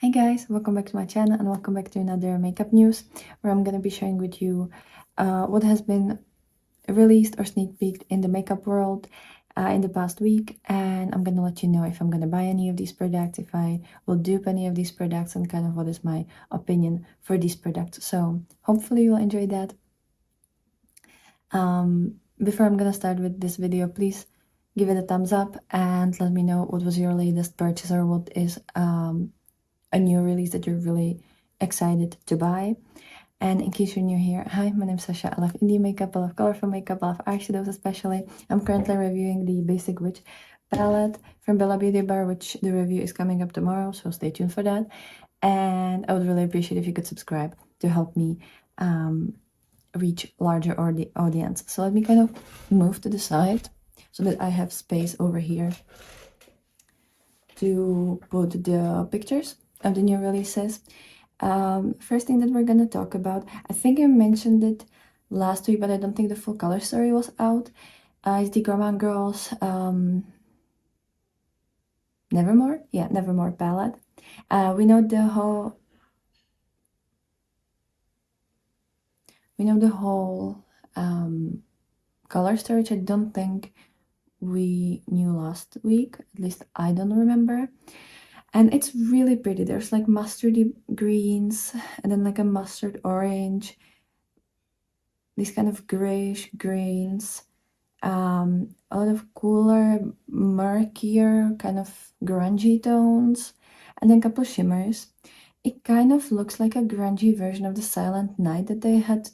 Hi guys, welcome back to my channel and welcome back to another makeup news where I'm gonna be sharing with you what has been released or sneak peeked in the makeup world in the past week, and I'm gonna let you know if I'm gonna buy any of these products, if I will dupe any of these products, and kind of what is my opinion for these products. So hopefully you'll enjoy that. Before I'm gonna start with this video, please give it a thumbs up and let me know what was your latest purchase or what is a new release that you're really excited to buy. And in case you're new here, hi, my name's Sasha. I love indie makeup, I love colorful makeup, I love eyeshadows especially. I'm currently reviewing the Basic Witch palette from Bella Beauty Bar, which the review is coming up tomorrow, so stay tuned for that. And I would really appreciate if you could subscribe to help me reach larger audience. So let me kind of move to the side so that I have space over here to put the pictures of the new releases. First thing that we're gonna talk about, I think I mentioned it last week, but I don't think the full color story was out, is the Gourmand Girls Nevermore? Yeah, Nevermore palette. We know the whole color story, which I don't think we knew last week. At least I don't remember. And it's really pretty. There's like mustardy greens and then like a mustard orange, these kind of grayish greens, a lot of cooler, murkier, kind of grungy tones, and then a couple shimmers. It kind of looks like a grungy version of the Silent Night that they had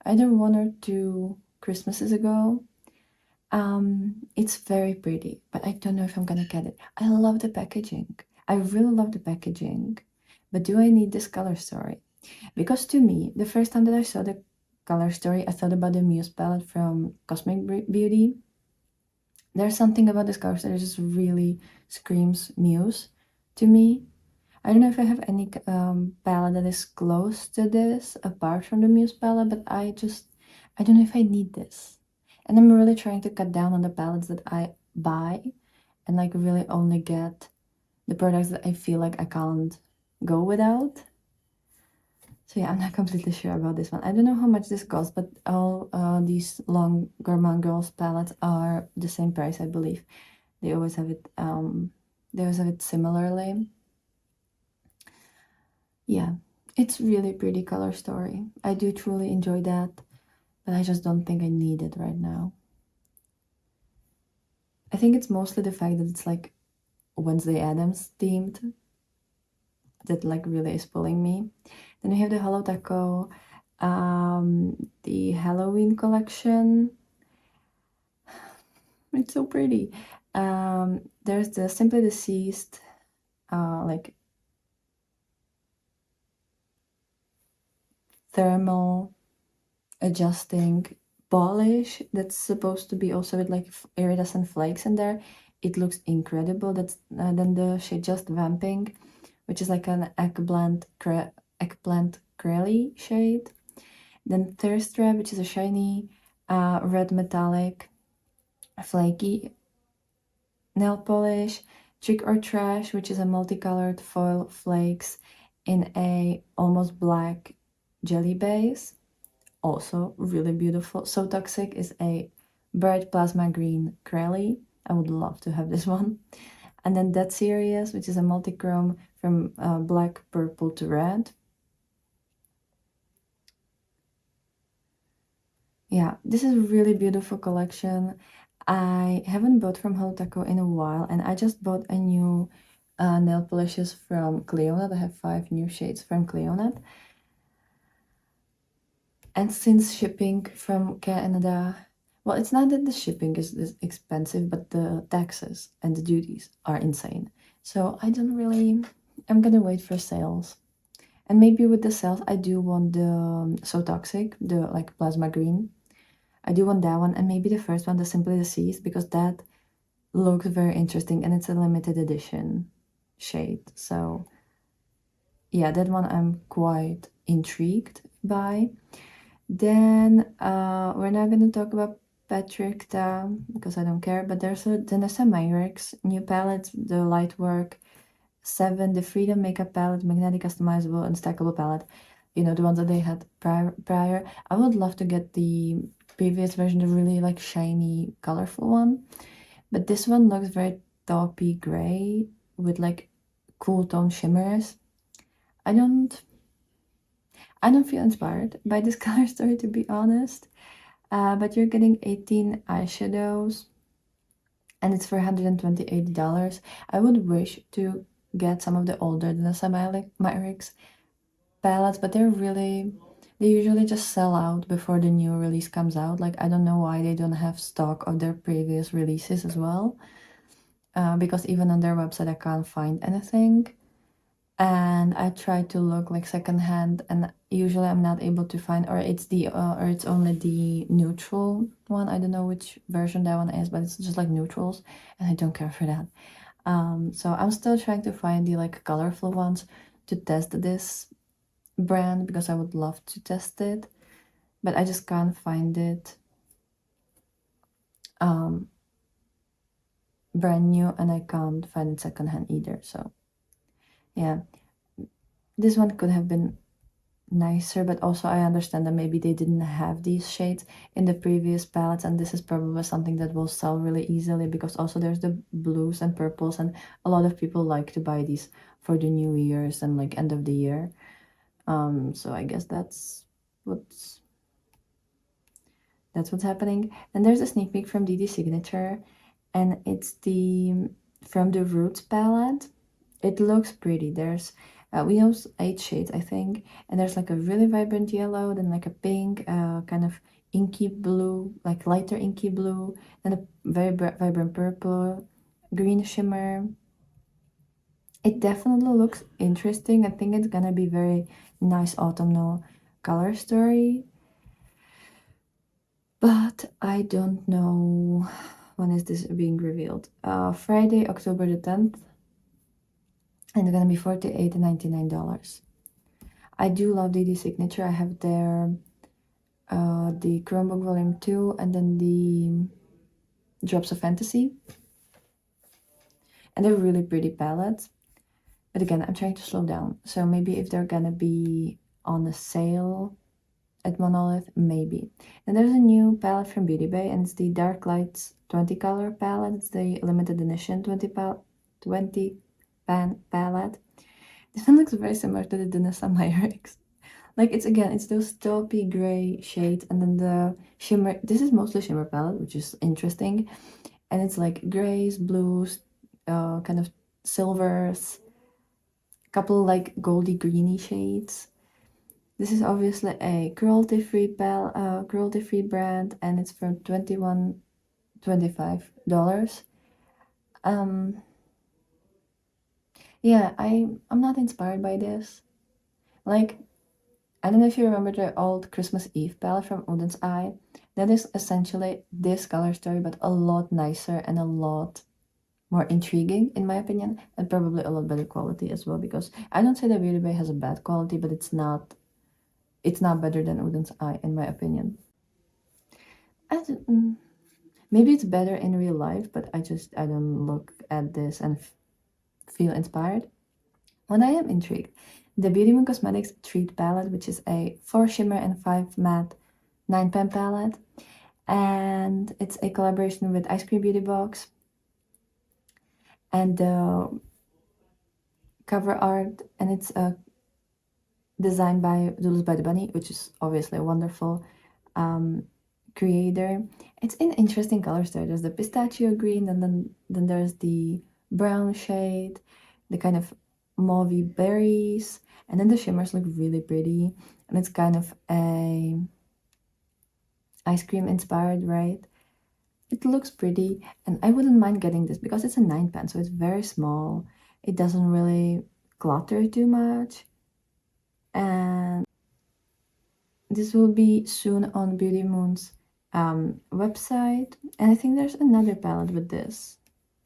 either one or two Christmases ago. It's very pretty, but I don't know if I'm gonna get it. I love the packaging. I really love the packaging, but do I need this color story? Because to me, the first time that I saw the color story, I thought about the Muse palette from Cosmic Beauty. There's something about this color story that just really screams Muse to me. I don't know if I have any palette that is close to this apart from the Muse palette, but I don't know if I need this. And I'm really trying to cut down on the palettes that I buy and like really only get the products that I feel like I can't go without. So yeah, I'm not completely sure about this one. I don't know how much this costs, but all these long Gourmand Girls palettes are the same price, I believe. They always have it similarly. Yeah, it's really pretty color story. I do truly enjoy that, but I just don't think I need it right now. I think it's mostly the fact that it's like Wednesday Addams themed that like really is pulling me. Then we have the Hello Taco, the Halloween collection. It's so pretty. There's the Simply Deceased, like thermal adjusting polish that's supposed to be also with like iridescent flakes in there. It looks incredible. That's then the shade Just Vamping, which is like an eggplant curly shade. Then Thirst Trap, which is a shiny red metallic flaky nail polish. Trick or Trash, which is a multicolored foil flakes in a almost black jelly base. Also really beautiful. So Toxic is a bright plasma green Crowley. I would love to have this one. And then Dead Serious, which is a multi-chrome from black, purple to red. Yeah, this is a really beautiful collection. I haven't bought from Hello Taco in a while, and I just bought a new nail polishes from Cleonat. I have 5 new shades from Cleonat. And since shipping from Canada, well, it's not that the shipping is expensive, but the taxes and the duties are insane. So I'm gonna wait for sales. And maybe with the sales, I do want the So Toxic, the like plasma green. I do want that one, and maybe the first one, the Simply Deceased, because that looks very interesting and it's a limited edition shade. So yeah, that one I'm quite intrigued by. Then we're not going to talk about Patrick because I don't care, but there's a Danessa Myricks new palette, the Lightwork 7, the Freedom Makeup Palette, Magnetic Customizable and Stackable Palette. You know, the ones that they had prior. I would love to get the previous version, the really like shiny, colorful one. But this one looks very taupey gray with like cool tone shimmers. I don't feel inspired by this color story, to be honest. But you're getting 18 eyeshadows and it's for $128. I would wish to get some of the older Danessa Myricks palettes, but they usually just sell out before the new release comes out. Like, I don't know why they don't have stock of their previous releases as well. Because even on their website I can't find anything. And I try to look like secondhand, and usually I'm not able to find, or it's only the neutral one. I don't know which version that one is, but it's just like neutrals, and I don't care for that. So I'm still trying to find the like colorful ones to test this brand because I would love to test it, but I just can't find it brand new, and I can't find it secondhand either. So yeah, this one could have been nicer, but also I understand that maybe they didn't have these shades in the previous palettes, and this is probably something that will sell really easily because also there's the blues and purples, and a lot of people like to buy these for the New Year's and like end of the year. So I guess that's what's happening. And there's a sneak peek from DD Signature, and it's from the Roots palette. It looks pretty. There's we use 8 shades, I think, and there's like a really vibrant yellow, then like a pink, kind of inky blue, like lighter inky blue, then a very vibrant purple, green shimmer. It definitely looks interesting. I think it's gonna be very nice autumnal color story, but I don't know when is this being revealed. Friday, October the 10th. And it's gonna be $48.99. I do love DD Signature. I have their the Chromebook Volume 2 and then the Drops of Fantasy. And they're really pretty palettes. But again, I'm trying to slow down. So maybe if they're gonna be on a sale at Monolith, maybe. And there's a new palette from Beauty Bay, and it's the Dark Lights 20 color palette. It's the limited edition 20 pan palette. This one looks very similar to the Danessa Myricks. Like, it's those taupey gray shades, and then the shimmer. This is mostly shimmer palette, which is interesting. And it's like grays, blues, kind of silvers, couple like goldy greeny shades. This is obviously a cruelty-free brand, and it's for $21.25. Yeah, I'm not inspired by this. Like, I don't know if you remember the old Christmas Eve palette from Odin's Eye. That is essentially this color story, but a lot nicer and a lot more intriguing, in my opinion, and probably a lot better quality as well, because I don't say that Beauty Bay has a bad quality, but it's not better than Odin's Eye, in my opinion. Maybe it's better in real life, but I don't look at this and feel inspired. When I am intrigued, the Beauty Moon Cosmetics Treat Palette, which is a 4 shimmer and 5 matte 9-pan palette, and it's a collaboration with Ice Cream Beauty Box. And the cover art, and it's designed by Doodles by the Bunny, which is obviously a wonderful creator. It's an interesting color story. There's the pistachio green, and then there's the brown shade, the kind of mauvey berries, and then the shimmers look really pretty, and it's kind of a ice cream inspired, right? It looks pretty, and I wouldn't mind getting this because it's a 9-pan, so it's very small. It doesn't really clutter too much, and this will be soon on Beauty Moon's website. And I think there's another palette with this.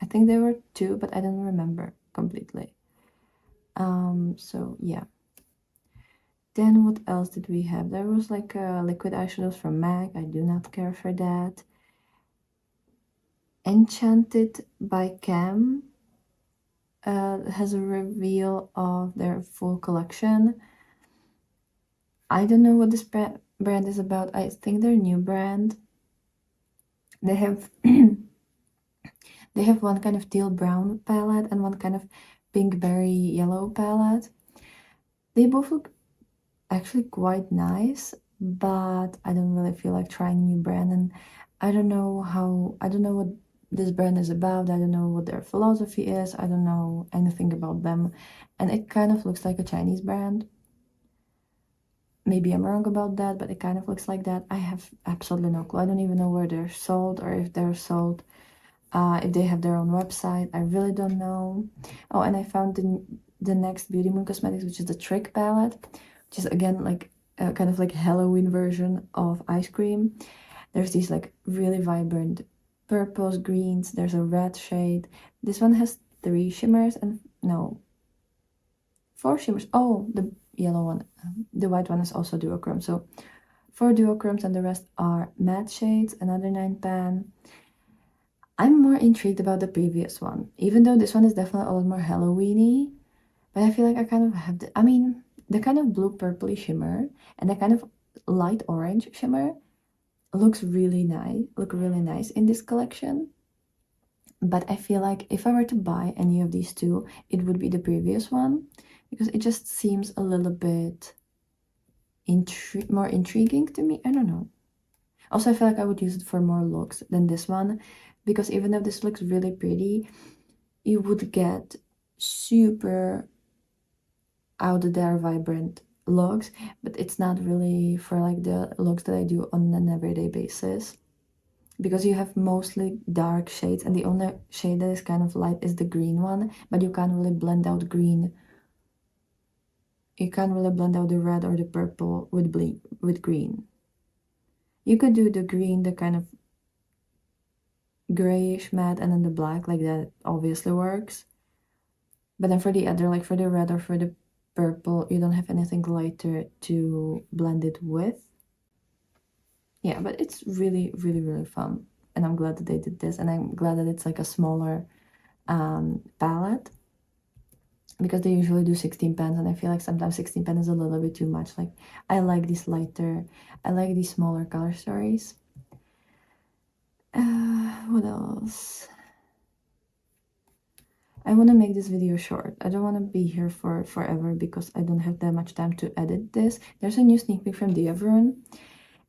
I think there were 2, but I don't remember completely. So yeah. Then what else did we have? There was like liquid eyeshadows from MAC. I do not care for that. Enchanted by Cam. has a reveal of their full collection. I don't know what this brand is about. I think they're a new brand. They have they have one kind of teal brown palette and one kind of pink berry yellow palette. They both look actually quite nice, but I don't really feel like trying a new brand, and I don't know what this brand is about. I don't know what their philosophy is. I don't know anything about them, and it kind of looks like a Chinese brand. Maybe I'm wrong about that, but it kind of looks like that. I have absolutely no clue. I don't even know where they're sold or if they're sold, if they have their own website. I really don't know. Oh, and I found the next Beauty Moon Cosmetics, which is the Trick palette, which is again like a kind of like Halloween version of ice cream. There's these like really vibrant purples, greens. There's a red shade. This one has 3 shimmers and no, 4 shimmers. Oh, the yellow one, the white one is also duochrome. So 4 duochromes and the rest are matte shades. Another 9 pan. I'm more intrigued about the previous one, even though this one is definitely a lot more Halloweeny. But I feel like I kind of have I mean, the kind of blue purpley shimmer and the kind of light orange shimmer look really nice in this collection. But I feel like if I were to buy any of these two, it would be the previous one because it just seems a little bit more intriguing to me. I don't know. Also, I feel like I would use it for more looks than this one because even though this looks really pretty, you would get super out there vibrant looks, but it's not really for like the looks that I do on an everyday basis because you have mostly dark shades and the only shade that is kind of light is the green one, but you can't really blend out green. You can't really blend out the red or the purple with green. You could do the green, the kind of grayish matte, and then the black, like that obviously works. But then for the other, like for the red or for the purple, you don't have anything lighter to blend it with. Yeah, but it's really, really, really fun. And I'm glad that they did this. And I'm glad that it's like a smaller palette because they usually do 16 pens. And I feel like sometimes 16 pen is a little bit too much. Like I like these lighter, I like these smaller color stories. What else? I want to make this video short. I don't want to be here for forever because I don't have that much time to edit this. There's a new sneak peek from Diaveron,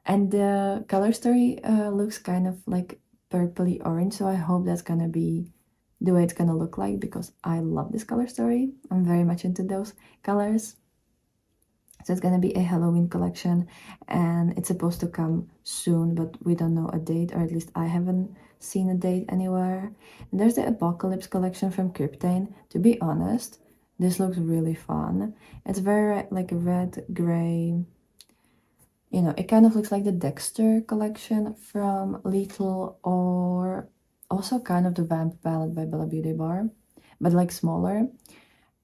and the color story looks kind of like purpley orange, so I hope that's gonna be the way it's gonna look like because I love this color story. I'm very much into those colors. So it's gonna be a Halloween collection and it's supposed to come soon, but we don't know a date, or at least I haven't seen a date anywhere. And there's the Apocalypse collection from Cryptane. To be honest, this looks really fun. It's very like a red, gray, you know, it kind of looks like the Dexter collection from Lethal, or also kind of the Vamp palette by Bella Beauty Bar, but like smaller.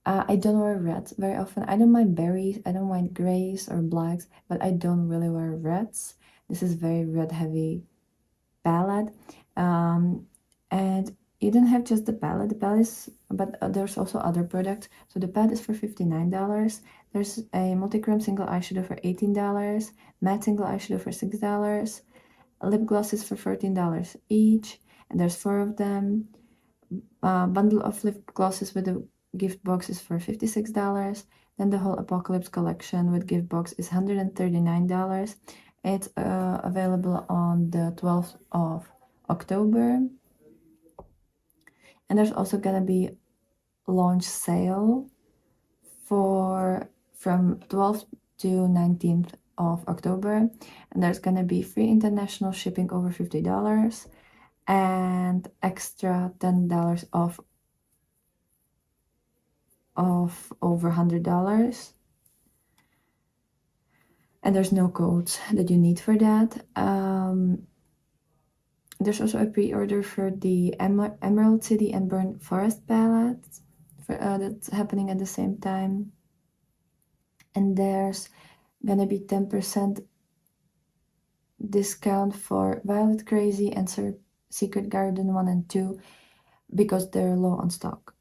I don't wear reds very often. I don't mind berries, I don't mind grays or blacks, but I don't really wear reds. This is very red heavy palette. And you don't have just the palette is, but there's also other products. So the palette is for $59. There's a multi-chrome single eyeshadow for $18, matte single eyeshadow for $6, lip glosses for $14 each, and there's 4 of them. Bundle of lip glosses with a gift box is for $56. Then the whole Apocalypse collection with gift box is $139. It's available on the 12th of October. And there's also gonna be launch sale from 12th to 19th of October, and there's gonna be free international shipping over $50 and extra $10 off over $100, and there's no codes that you need for that. There's also a pre-order for the Emerald City and Burnt Forest palettes that's happening at the same time, and there's gonna be 10% discount for Violet Crazy and Secret Garden 1 and 2 because they're low on stock.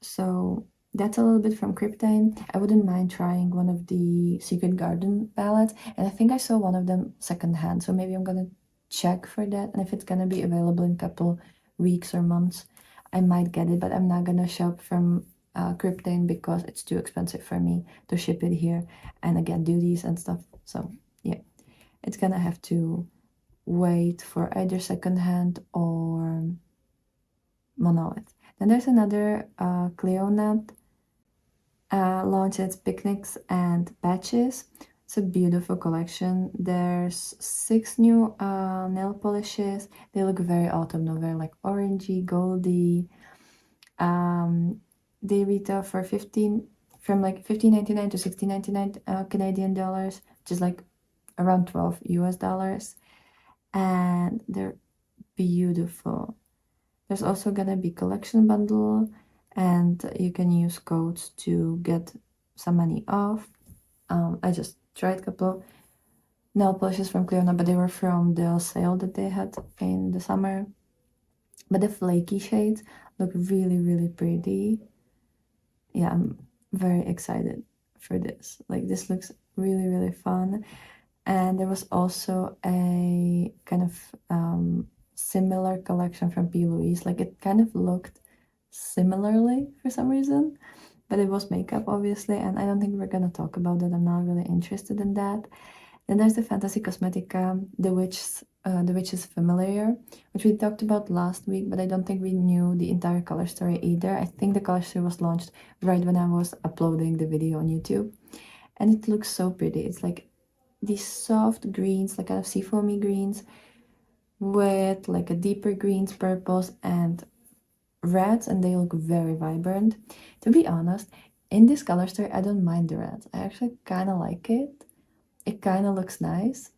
So that's a little bit from Cryptine. I wouldn't mind trying one of the Secret Garden palettes, and I think I saw one of them secondhand, so maybe I'm gonna check for that, and if it's gonna be available in a couple weeks or months, I might get it, but I'm not gonna shop from Cryptine because it's too expensive for me to ship it here, and again, duties and stuff, so yeah, it's gonna have to wait for either secondhand or Monolith. Then there's another Cleonut launch its picnics and patches. It's a beautiful collection. There's 6 new nail polishes. They look very autumnal, very like orangey, goldy. They retail for from like 15.99 to 16.99 Canadian dollars, which is like around 12 US dollars. And they're beautiful. There's also gonna be collection bundle, and you can use codes to get some money off. I just tried a couple nail polishes from Cleona, but they were from the sale that they had in the summer. But the flaky shades look really, really pretty. Yeah, I'm very excited for this. Like, this looks really, really fun. And there was also a kind of similar collection from P. Louise. Like, it kind of looked similarly for some reason, but it was makeup, obviously, and I don't think we're gonna talk about that. I'm not really interested in that. Then there's the Fantasy Cosmetica, The Witch's Familiar, which we talked about last week, but I don't think we knew the entire color story either. I think the color story was launched right when I was uploading the video on YouTube, and it looks so pretty. It's like these soft greens, like kind of seafoamy greens, with like a deeper greens, purples, and reds, and they look very vibrant. To be honest, in this color story, I don't mind the reds. I actually kind of like it. It kind of looks nice.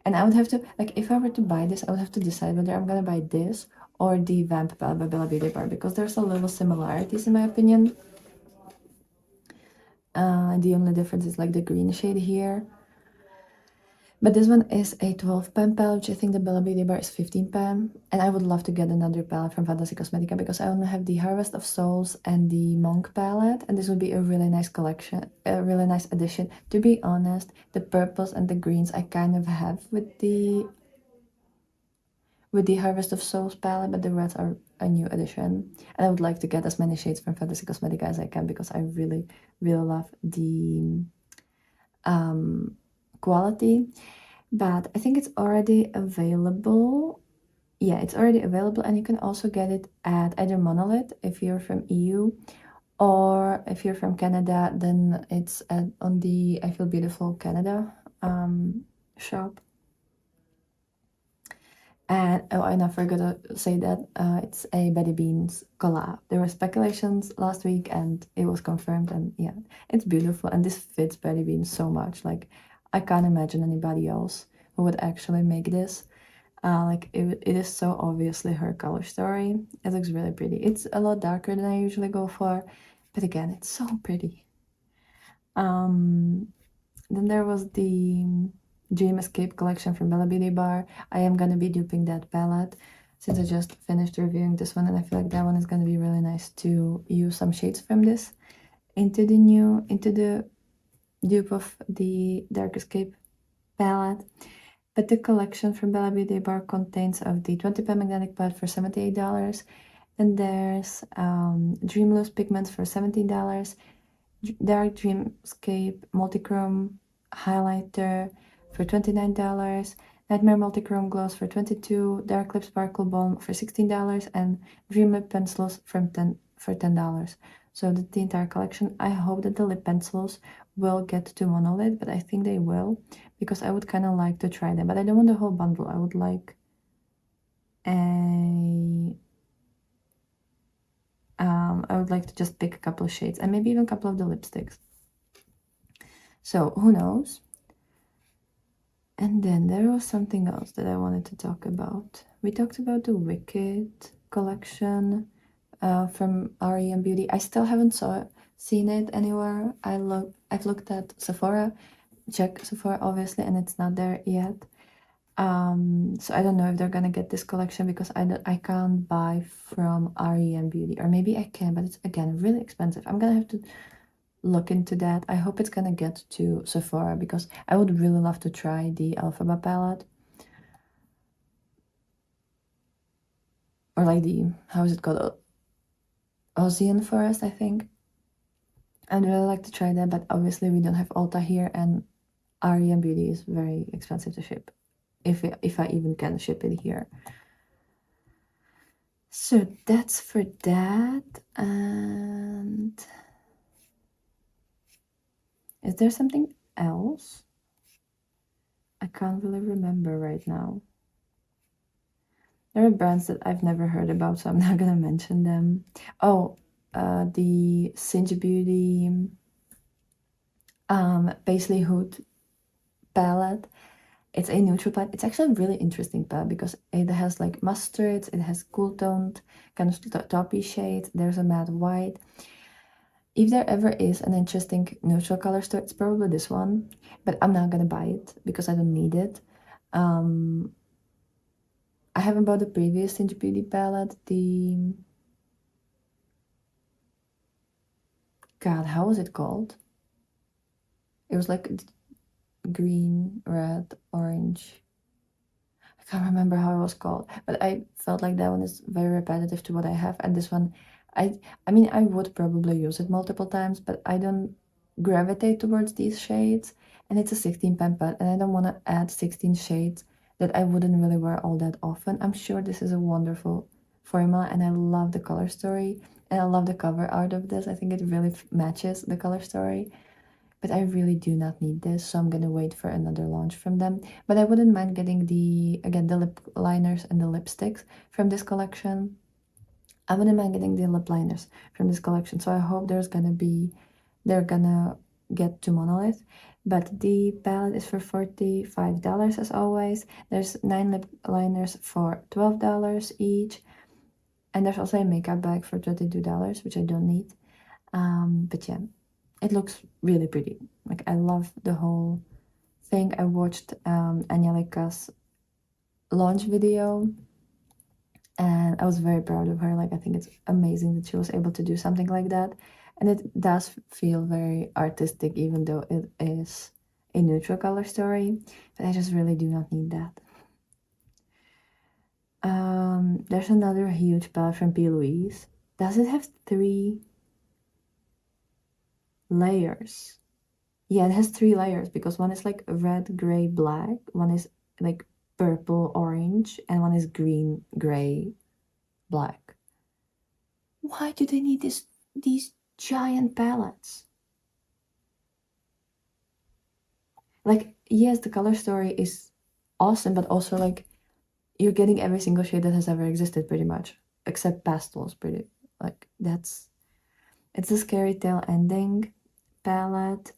And I would have to, like, if I were to buy this, I would have to decide whether I'm gonna buy this or the Vamp Palette by Bella Beauty Bar, because there's a little similarities in my opinion. The only difference is like the green shade here. But this one is a 12 pan palette, which I think the Bella Beauty Bar is 15 pan. And I would love to get another palette from Fantasy Cosmetica because I only have the Harvest of Souls and the Monk palette. And this would be a really nice collection, a really nice addition. To be honest, the purples and the greens I kind of have with the Harvest of Souls palette, but the reds are a new addition. And I would like to get as many shades from Fantasy Cosmetica as I can because I really, really love the quality. But I think it's already available. Yeah, it's already available, and you can also get it at either Monolith if you're from EU, or if you're from Canada, then it's on the I Feel Beautiful Canada shop. And oh, and I forgot to say that it's a Betty Beans collab. There were speculations last week, and it was confirmed. And yeah, it's beautiful, and this fits Betty Beans so much. Like, I can't imagine anybody else who would actually make this. Like, it is so obviously her color story. It looks really pretty. It's a lot darker than I usually go for, but again, it's so pretty. Then there was the Dream Escape collection from Bella Beauty Bar. I am gonna be duping that palette since I just finished reviewing this one, and I feel like that one is gonna be really nice to use some shades from this into the dupe of the Dark Escape palette. But the collection from Bella Beauty Bar contains of the 20 pan magnetic palette for $78. Then there's Dreamlose pigments for $17. Dark Dreamscape Multichrome highlighter for $29. Nightmare Multichrome gloss for $22. Dark Lip Sparkle Balm for $16. And Dream Lip pencils for $10. So the entire collection. I hope that the lip pencils will get to Monolith, but I think they will, because I would kind of like to try them. But I don't want the whole bundle. I would like to just pick a couple of shades and maybe even a couple of the lipsticks. So who knows? And then there was something else that I wanted to talk about. We talked about the Wicked collection from REM Beauty. I still haven't seen it anywhere. I've looked at Sephora, check Sephora obviously, and it's not there yet. So I don't know if they're gonna get this collection because I can't buy from REM Beauty, or maybe I can, but it's again really expensive. I'm gonna have to look into that. I hope it's gonna get to Sephora because I would really love to try the Elphaba palette, or like the, how is it called, Ocean Forest, I think. I'd really like to try that, but obviously we don't have Ulta here, and REM Beauty is very expensive to ship, if I even can ship it here. So that's for that. And is there something else? I can't really remember right now. There are brands that I've never heard about, so I'm not gonna mention them. Oh, the Cinch Beauty Paisley Hood palette. It's a neutral palette. It's actually a really interesting palette because it has like mustards, it has cool toned kind of taupey shades. There's a matte white. If there ever is an interesting neutral color store, it's probably this one, but I'm not gonna buy it because I don't need it. I haven't bought the previous Cinch Beauty palette, the... God, how was it called? It was like green, red, orange. I can't remember how it was called, but I felt like that one is very repetitive to what I have, and this one, I mean, I would probably use it multiple times, but I don't gravitate towards these shades, and it's a 16 pan palette, and I don't want to add 16 shades that I wouldn't really wear all that often. I'm sure this is a wonderful formula, and I love the color story, and I love the cover art of this. I think it really matches the color story. But I really do not need this, so I'm gonna wait for another launch from them. But I wouldn't mind getting the lip liners and the lipsticks from this collection. I wouldn't mind getting the lip liners from this collection, so I hope they're gonna get to Monolith. But the palette is for $45 as always. There's 9 lip liners for $12 each. And there's also a makeup bag for $22, which I don't need. But yeah, it looks really pretty. Like, I love the whole thing. I watched Angelica's launch video, and I was very proud of her. Like, I think it's amazing that she was able to do something like that. And it does feel very artistic, even though it is a neutral color story. But I just really do not need that. There's another huge palette from P. Louise. Does it have 3 layers? Yeah, it has 3 layers because one is like red, gray, black, one is like purple, orange, and one is green, gray, black. Why do they need these giant palettes? Like, yes, the color story is awesome, but also like you're getting every single shade that has ever existed pretty much, except pastels, pretty like it's a Scary Tale ending palette.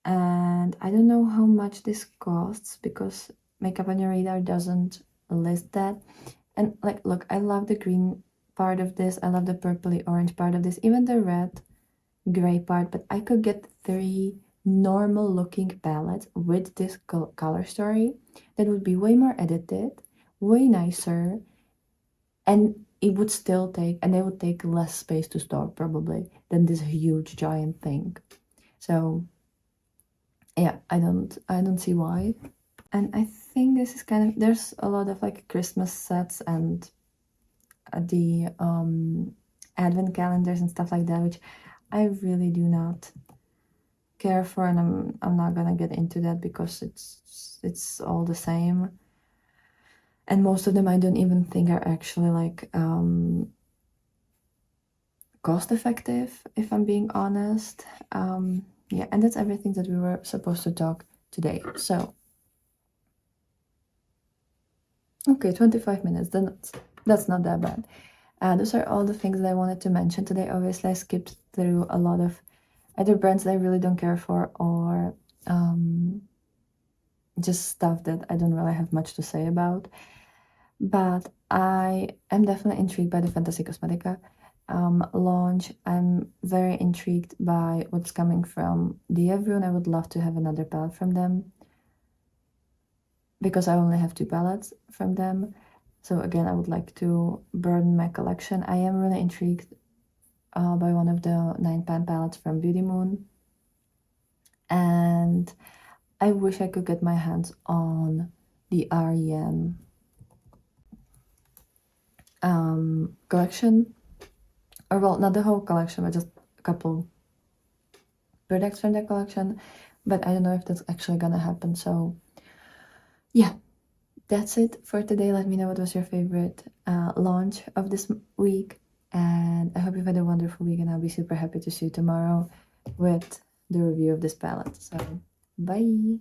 And I don't know how much this costs because Makeup on Your Radar doesn't list that. And like, look, I love the green part of this. I love the purpley orange part of this, even the red gray part. But I could get 3 normal looking palettes with this color story that would be way more edited, way nicer, and it would still take, and they would take less space to store probably than this huge giant thing. So yeah, I don't see why. And I think this is kind of, there's a lot of like Christmas sets and the advent calendars and stuff like that, which I really do not care for, and I'm not gonna get into that because it's all the same, and most of them I don't even think are actually like cost effective, if I'm being honest. Yeah, and that's everything that we were supposed to talk today. So okay, 25 minutes, then that's not that bad. Those are all the things that I wanted to mention today. Obviously, I skipped through a lot of either brands that I really don't care for, or just stuff that I don't really have much to say about. But I am definitely intrigued by the Fantasy Cosmetica launch. I'm very intrigued by what's coming from Dievru, and I would love to have another palette from them. because I only have 2 palettes from them. So again, I would like to broaden my collection. I am really intrigued by one of the 9 pan palettes from Beauty Moon. And I wish I could get my hands on the REM collection. Or well, not the whole collection, but just a couple products from their collection. But I don't know if that's actually gonna happen. So yeah, that's it for today. Let me know what was your favorite launch of this week. And I hope you've had a wonderful week, and I'll be super happy to see you tomorrow with the review of this palette. So bye.